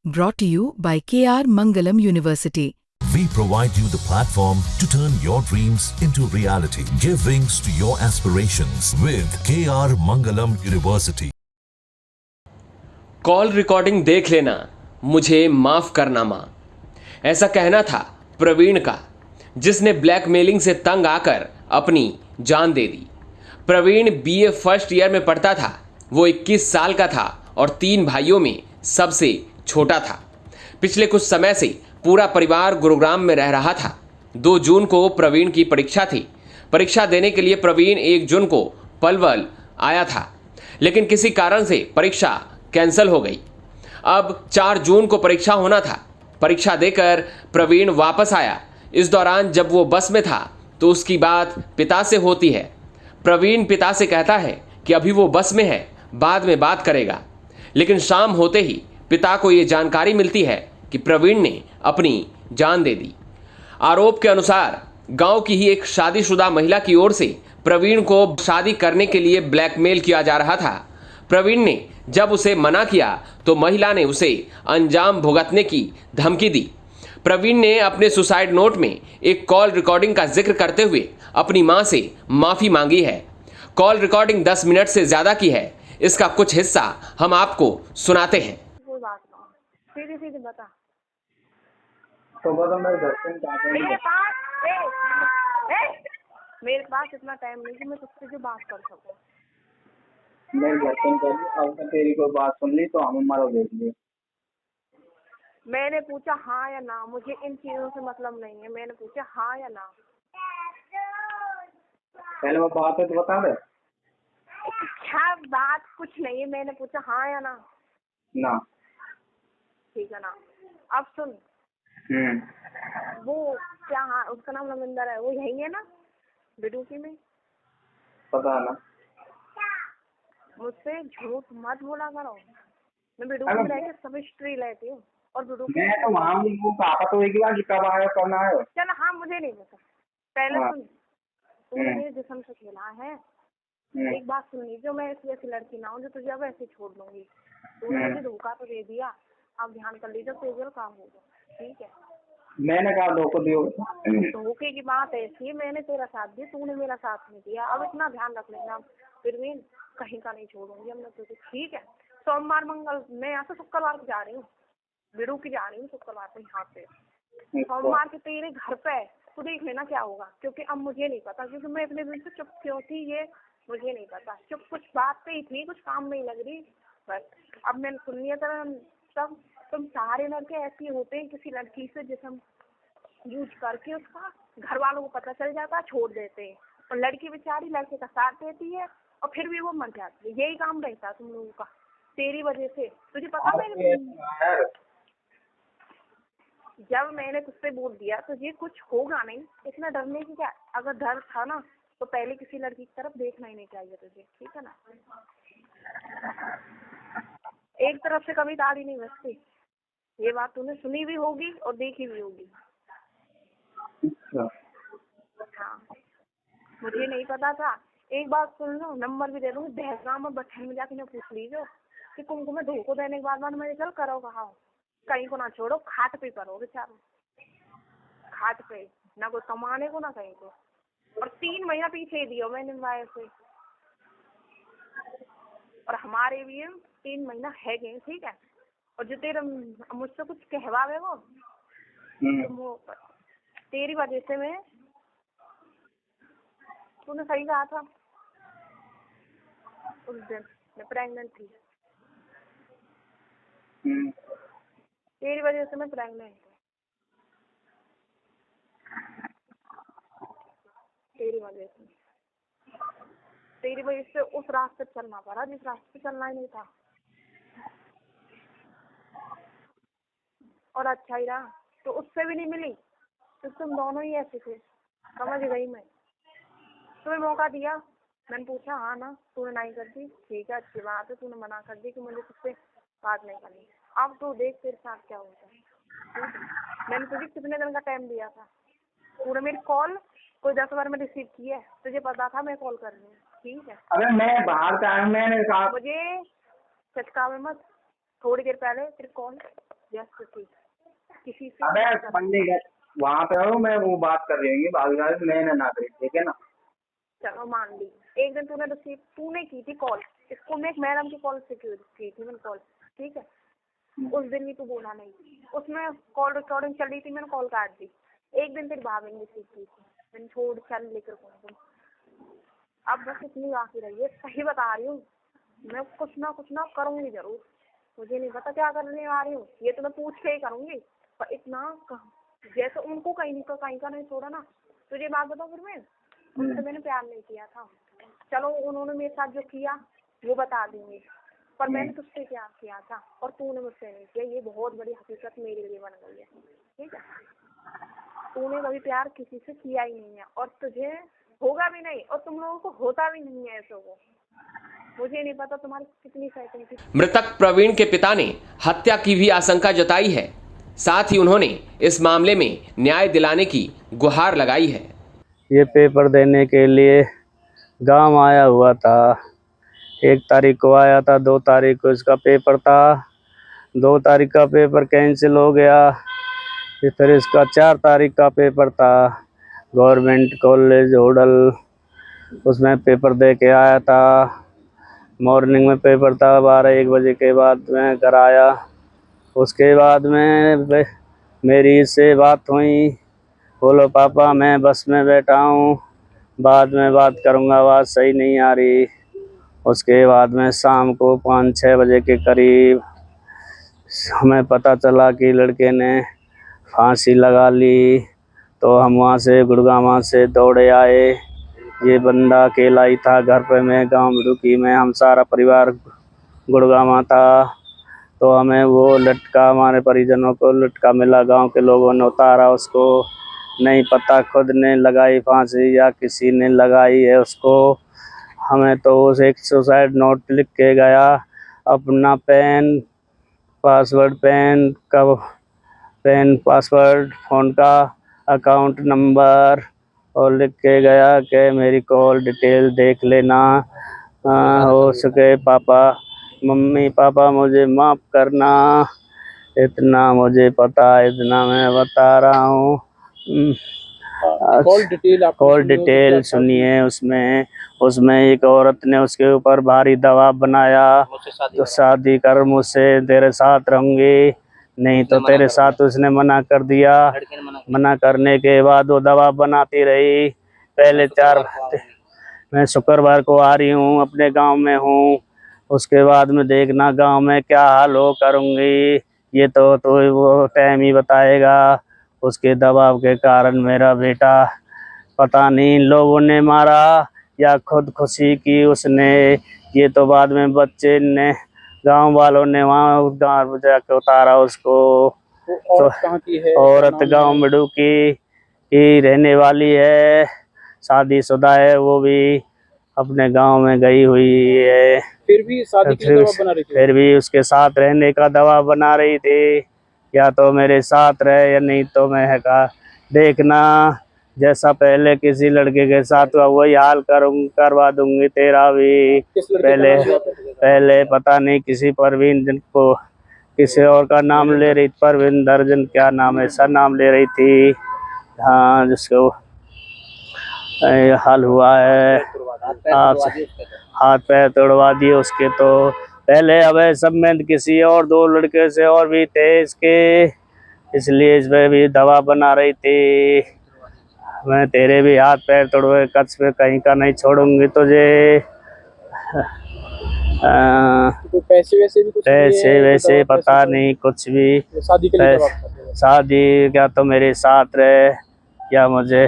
Brought to you by KR Mangalam University. We provide you the platform to turn your dreams into reality. Give wings to your aspirations with KR Mangalam University. Call recording देख लेना, मुझे माफ करना माँ। ऐसा कहना था प्रवीण का, जिसने ब्लैकमेलिंग से तंग आकर अपनी जान दे दी। प्रवीण बीए फर्स्ट ईयर में पढ़ता था। वो 21 साल का था और 3 भाइयों में सबसे छोटा था। पिछले कुछ समय से पूरा परिवार गुरुग्राम में रह रहा था। 2 जून को प्रवीण की परीक्षा थी। परीक्षा देने के लिए प्रवीण 1 जून को पलवल आया था, लेकिन किसी कारण से परीक्षा कैंसिल हो गई। अब 4 जून को परीक्षा होना था। परीक्षा देकर प्रवीण वापस आया। इस दौरान जब वो बस में था तो उसकी बात पिता से होती है। प्रवीण पिता से कहता है कि अभी वो बस में है, बाद में बात करेगा। लेकिन शाम होते ही पिता को ये जानकारी मिलती है कि प्रवीण ने अपनी जान दे दी। आरोप के अनुसार गांव की ही एक शादीशुदा महिला की ओर से प्रवीण को शादी करने के लिए ब्लैकमेल किया जा रहा था। प्रवीण ने जब उसे मना किया तो महिला ने उसे अंजाम भुगतने की धमकी दी। प्रवीण ने अपने सुसाइड नोट में एक कॉल रिकॉर्डिंग का जिक्र करते हुए अपनी मां से माफी मांगी है। कॉल रिकॉर्डिंग 10 मिनट से ज्यादा की है। इसका कुछ हिस्सा हम आपको सुनाते हैं। कोई बात ना, सीधी सीधी बता। तो बता मेरे घर से निकाल मेरे पास इतना टाइम नहीं कि मैं तुझसे जो बात कर सकूं। मेरे घर से निकाल। अब तो तेरी कोई बात सुन ली तो हम हमारा देख लिए। मैंने पूछा हाँ या ना, मुझे इन चीजों से मतलब नहीं है। मैंने पूछा हाँ या ना। पहले वो बात है तो बता दे। क्या बात कुछ नहीं है, मैंने पूछा हाँ या ना। ना। ठीक है ना। अब सुन, वो क्या, हाँ उसका नाम रविंदर है, वो यही है ना बिडूकी में? पता है ना। मुझसे झूठ मत बोला करो। मैं बिडूकी में रह के सब हिस्ट्री लेती हूँ और बिडूकी मैं तो वहाँ भी वो कहा तो एक बार कब आया कब ना आया। चल हाँ, मुझे नहीं पता। पहले हाँ। सुन, तूने मेरे जिस्म से खेला है। एक बात सुननी, जो मैं ऐसी ऐसी लड़की ना हूँ जो तुझे अब ऐसे छोड़ दूंगी। तूने मुझे धोखा तो दे दिया, अब ध्यान कर लीजिए तेजल काम होगा। ठीक है, मैंने कहा धोखा दियो। धोखे की बात ऐसी है, मैंने तेरा साथ दिया, तूने मेरा साथ नहीं दिया। अब इतना ध्यान रख लेना, फिर भी कहीं का नहीं छोड़ूंगी अब मैं तुझे। ठीक है, सोमवार मंगल मैं यहाँ से शुक्रवार को जा रही हूँ, बिडू की जा रही हूँ शुक्रवार को यहाँ से। सोमवार के तेरे घर पे तो देख लेना क्या होगा, क्योंकि अब मुझे नहीं पता, क्योंकि मैं इतने दिन से चुप क्यों थी ये मुझे नहीं पता। चुप कुछ बात पे ही थी, कुछ काम नहीं लग रही बस। अब मैंने सुन लिया था सब। तुम सारे लड़के ऐसे ही होते हैं, किसी लड़की से जिसम यूज करके उसका घर वालों को पता चल जाता है, छोड़ देते हैं। और लड़की बेचारी लड़के का साथ देती है और फिर भी वो मर जाती है। यही काम रहता है तुम लोगों का, तेरी वजह से। तुझे पता मैंने जब मैंने तुझसे बोल दिया तो ये कुछ होगा नहीं, इतना डरने की क्या। अगर डर था ना तो पहले किसी लड़की की तरफ देखना ही नहीं चाहिए तुझे। ठीक है ना, एक तरफ से कभी ताली नहीं बजती। ये बात तूने सुनी भी होगी और देखी भी होगी। हाँ, मुझे नहीं पता था। एक बात सुन लो, नंबर भी दे दूंगी, दहगाम और बठन में जाके पूछ लीजिए कि कुमकुम में धोखो देने के बाद मैं चल करो कहा, कहीं को ना छोड़ो, खाट पे करो बेचारो, खाट पे, ना कोई कमाने को ना कहीं को। और 3 महीना पीछे दियो मैंने वायर से, और हमारे भी 3 महीना है गए। ठीक है, और जो तेरा मुझसे कुछ कहवावे वो तो तेरी वजह से मैं, तूने सही कहा था उस दिन मैं प्रेग्नेंट थी। तेरी वजह से मैं प्रेग्नेंट हूँ, तेरी वजह से। तेरी वजह से उस रास्ते चलना पड़ा जिस रास्ते चलना ही नहीं था। और अच्छा ही रहा, तो उससे भी नहीं मिली तो तुम दोनों ही ऐसे थे, समझ गई मैं। तुम्हें मौका दिया, मैंने पूछा हाँ ना, तूने नहीं कर दी। ठीक है, अच्छी बात है, तूने मना कर दी कि मुझे तुझसे बात नहीं करनी। अब तो देख तेरे साथ क्या होता है। मैंने तुझे कितने दिन का टाइम दिया था, तूने मेरी कॉल कोई 10 बार में रिसीव की है, तुझे पता था मैं कॉल कर रही हूँ। ठीक है, अरे मैं बाहर से आया, मैंने कहा मुझे चटकावे मत। थोड़ी देर पहले तेरी कॉल जस्ट ठीक, किसी से अबे नहीं कर- पंडित वहाँ पे हो, मैं वो बात कर रही हूँ भागीदारी मैंने ना करी, ठीक है ना। चलो मान ली, एक दिन तूने की थी कॉल, इसको मैं एक मैडम की कॉल से की थी मैंने कॉल, ठीक है। उस दिन भी तू बोला नहीं, उसमें कॉल रिकॉर्डिंग चल रही थी, मैंने कॉल काट दी। एक दिन तेरी भाभी ने सीख की थी, मैंने छोड़ चल लेकर कौन। अब बस इतनी बाकी रही है, सही बता रही हूँ, मैं कुछ ना करूँगी जरूर। मुझे नहीं पता क्या करने आ रही हूँ, ये तो मैं पूछ के ही करूँगी, पर इतना जैसे उनको कहीं का नहीं छोड़ा ना। तुझे बात बताऊँ फिर मैं, उनसे मैंने प्यार नहीं किया था। चलो उन्होंने मेरे साथ जो किया वो बता देंगे, पर मैंने तुझसे क्या किया था और तूने मुझसे नहीं किया, ये बहुत बड़ी हकीकत मेरे लिए बन गई है, ठीक है। तूने कभी प्यार किसी से किया ही नहीं है और तुझे होगा भी नहीं, और तुम लोगों को होता भी नहीं है ऐसे को। मुझे नहीं पता तुम्हारी कितनी सेटिंग थी। मृतक प्रवीण के पिता ने हत्या की भी आशंका जताई है। साथ ही उन्होंने इस मामले में न्याय दिलाने की गुहार लगाई है। ये पेपर देने के लिए गांव आया हुआ था। 1 तारीख को आया था, 2 तारीख को इसका पेपर था। 2 तारीख का पेपर कैंसिल हो गया, फिर इसका 4 तारीख का पेपर था। गवर्नमेंट कॉलेज होडल, उसमें पेपर दे के आया था। मॉर्निंग में पेपर था, 12-1 बजे के बाद मैं घर आया। उसके बाद में मेरी इससे बात हुई, बोलो पापा मैं बस में बैठा हूँ, बाद में बात करूँगा, आवाज़ सही नहीं आ रही। उसके बाद में शाम को 5-6 बजे के करीब हमें पता चला कि लड़के ने फांसी लगा ली। तो हम वहाँ से गुड़गांव से दौड़े आए। ये बंदा अकेला ही था घर पे, मैं गांव मिडुकी में, हम सारा परिवार गुड़गांव था। तो हमें वो लटका, हमारे परिजनों को लटका मिला, गांव के लोगों ने उतारा उसको। नहीं पता खुद ने लगाई फांसी या किसी ने लगाई है उसको। हमें तो उस एक सुसाइड नोट लिख के गया, अपना पेन पासवर्ड, फ़ोन का अकाउंट नंबर, और लिख के गया कि मेरी कॉल डिटेल देख लेना। हो सके मम्मी पापा मुझे माफ़ करना, इतना मुझे पता, इतना मैं बता रहा हूँ। कॉल डिटेल सुनिए। उसमें एक औरत ने उसके ऊपर भारी दबाव बनाया, तो शादी कर मुझसे, तेरे साथ रहूंगी, नहीं तो तेरे साथ। उसने मना कर दिया। मना करने के बाद वो दबाव बनाती रही। पहले 4 मैं शुक्रवार को आ रही हूँ, अपने गांव में हूँ। उसके बाद में देखना गांव में क्या हाल हो करूँगी, ये तो वो टाइम ही बताएगा। उसके दबाव के कारण मेरा बेटा पता नहीं इन लोगों ने मारा या खुद खुशी की उसने, ये तो बाद में बच्चे ने, गांव वालों ने वहाँ गाँव जाकर उतारा उसको। तो कहाँ की है? औरत गांव मिडुकी की रहने वाली है, शादीशुदा है, वो भी अपने गांव में गई हुई है। फिर भी शादी के लिए दबाव बना रही थी? फिर भी उसके साथ रहने का दबाव बना रही थी, या तो मेरे साथ रहे या नहीं तो मैं देखना जैसा पहले किसी लड़के के साथ हुआ वही हाल करवा दूंगी तेरा भी। पहले पता नहीं किसी परवीन जिनको किसी और का नाम ले रही, परवीन दर्जन क्या नाम है, ऐसा नाम ले रही थी। हाँ, जिसको हाल हुआ है, हाथ पैर तोड़वा दिए उसके। तो पहले अवैध संबंध किसी और 2 लड़के से और भी थे इसके, इसलिए इसमें भी दवा बना रही थी। मैं तेरे भी हाथ पैर तोड़वे कच्छ पे कहीं का नहीं छोड़ूंगी तुझे। तो पैसे वैसे भी कुछ वैसे पता नहीं कुछ भी। शादी के लिए शादी क्या तो मेरे साथ रहे या मुझे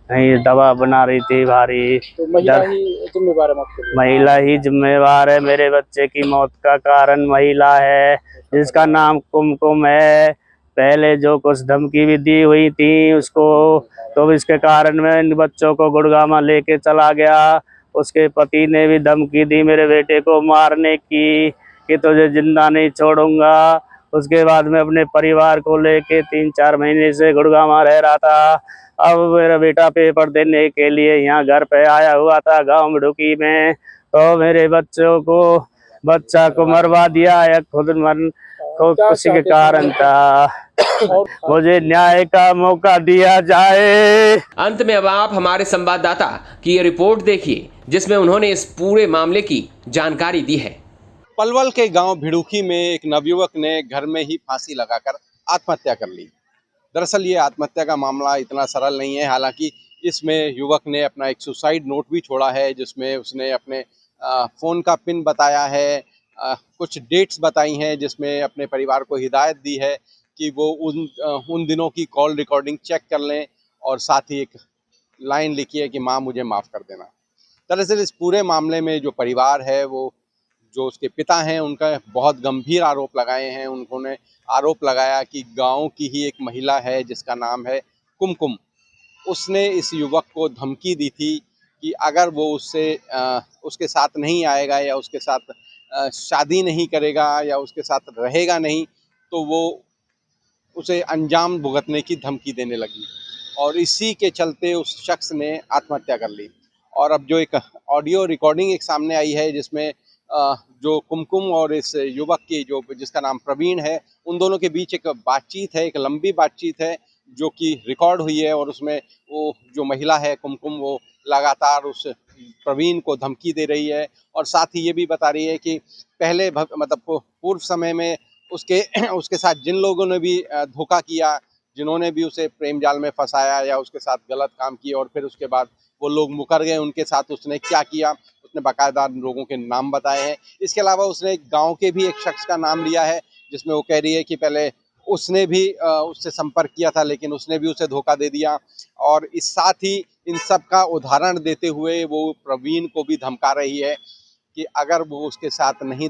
नहीं, दवा बना रही थी भारी। तो महिला ही जिम्मेवार है आपके लिए? महिला ही जिम्मेवार है, मेरे बच्चे की मौत का कारण महिला है, जिसका नाम कुमकुम है। पहले जो कुछ धमकी भी दी हुई थी उसको, तो इसके कारण मैं इन बच्चों को गुड़गांव लेके चला गया। उसके पति ने भी धमकी दी मेरे बेटे को मारने की, कि तुझे जिंदा नहीं छोड़ूंगा। उसके बाद मैं अपने परिवार को लेके 3-4 महीने से गुड़गांव रह रहा था। अब मेरा बेटा पेपर देने के लिए यहाँ घर पे आया हुआ था गांव मिडुकी में, तो मेरे बच्चा को मरवा दिया है, खुद किसी के कारण था। मुझे न्याय का मौका दिया जाए। अंत में अब आप हमारे संवाददाता की ये रिपोर्ट देखिए, जिसमें उन्होंने इस पूरे मामले की जानकारी दी है। पलवल के गांव भिड़ुकी में एक नवयुवक ने घर में ही फांसी लगाकर आत्महत्या कर ली। दरअसल ये आत्महत्या का मामला इतना सरल नहीं है। हालांकि इसमें युवक ने अपना एक सुसाइड नोट भी छोड़ा है, जिसमें उसने अपने फ़ोन का पिन बताया है, कुछ डेट्स बताई हैं, जिसमें अपने परिवार को हिदायत दी है कि वो उन दिनों की कॉल रिकॉर्डिंग चेक कर लें, और साथ ही एक लाइन लिखी है कि माँ मुझे माफ़ कर देना। दरअसल इस पूरे मामले में जो परिवार है, वो जो उसके पिता हैं, उनका बहुत गंभीर आरोप लगाए हैं। उन्होंने आरोप लगाया कि गांव की ही एक महिला है जिसका नाम है कुमकुम, उसने इस युवक को धमकी दी थी कि अगर वो उसके साथ नहीं आएगा या उसके साथ शादी नहीं करेगा या उसके साथ रहेगा नहीं, तो वो उसे अंजाम भुगतने की धमकी देने लगी, और इसी के चलते उस शख्स ने आत्महत्या कर ली। और अब जो एक ऑडियो रिकॉर्डिंग एक सामने आई है, जिसमें जो कुमकुम और इस युवक की जिसका नाम प्रवीण है, उन दोनों के बीच एक बातचीत है, एक लंबी बातचीत है जो कि रिकॉर्ड हुई है। और उसमें वो जो महिला है कुमकुम, वो लगातार उस प्रवीण को धमकी दे रही है, और साथ ही ये भी बता रही है कि पहले मतलब पूर्व समय में उसके साथ जिन लोगों ने भी धोखा किया, जिन्होंने भी उसे प्रेम जाल में फंसाया या उसके साथ गलत काम किए और फिर उसके बाद वो लोग मुकर गए, उनके साथ उसने क्या किया, उसने बाकायदा लोगों के नाम बताए हैं। इसके अलावा उसने गांव के भी एक शख्स का नाम लिया है, जिसमें वो कह रही है कि पहले उसने भी उससे संपर्क किया था, लेकिन उसने भी उसे धोखा दे दिया। और इस साथ ही इन सब का उदाहरण देते हुए वो प्रवीण को भी धमका रही है कि अगर वो उसका साथ नहीं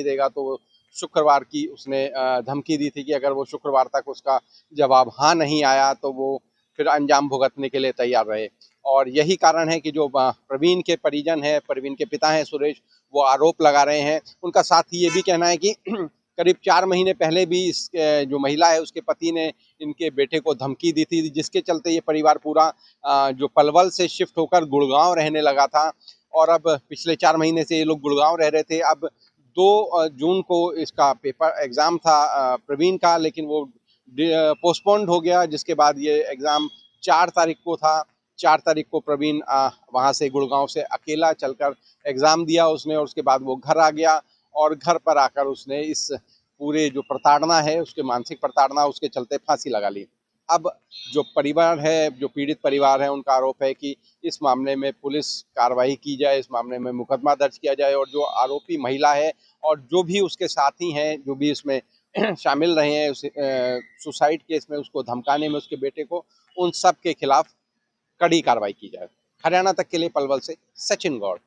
देगा तो शुक्रवार की उसने धमकी दी थी कि अगर वो शुक्रवार तक उसका जवाब हाँ नहीं आया तो वो फिर अंजाम भुगतने के लिए तैयार रहे। और यही कारण है कि जो प्रवीण के परिजन है, प्रवीण के पिता हैं सुरेश, वो आरोप लगा रहे हैं। उनका साथ ही ये भी कहना है कि करीब 4 महीने पहले भी इस जो महिला है उसके पति ने इनके बेटे को धमकी दी थी, जिसके चलते ये परिवार पूरा जो पलवल से शिफ्ट होकर गुड़गांव रहने लगा था। और अब पिछले 4 महीने से ये लोग गुड़गांव रह रहे थे। अब 2 जून को इसका पेपर एग्ज़ाम था प्रवीण का, लेकिन वो पोस्टपोन्ड हो गया, जिसके बाद ये एग्ज़ाम 4 तारीख को था। 4 तारीख को प्रवीण वहाँ से गुड़गांव से अकेला चलकर एग्ज़ाम दिया उसने, और उसके बाद वो घर आ गया, और घर पर आकर उसने इस पूरे जो प्रताड़ना है, उसके मानसिक प्रताड़ना, उसके चलते फांसी लगा ली। अब जो परिवार है, जो पीड़ित परिवार है, उनका आरोप है कि इस मामले में पुलिस कार्रवाई की जाए, इस मामले में मुकदमा दर्ज किया जाए, और जो आरोपी महिला है और जो भी उसके साथी हैं, जो भी इसमें शामिल रहे हैं सुसाइड केस में, उसको धमकाने में उसके बेटे को, उन सब के खिलाफ कड़ी कार्रवाई की जाए। हरियाणा तक के लिए पलवल से सचिन गौड़।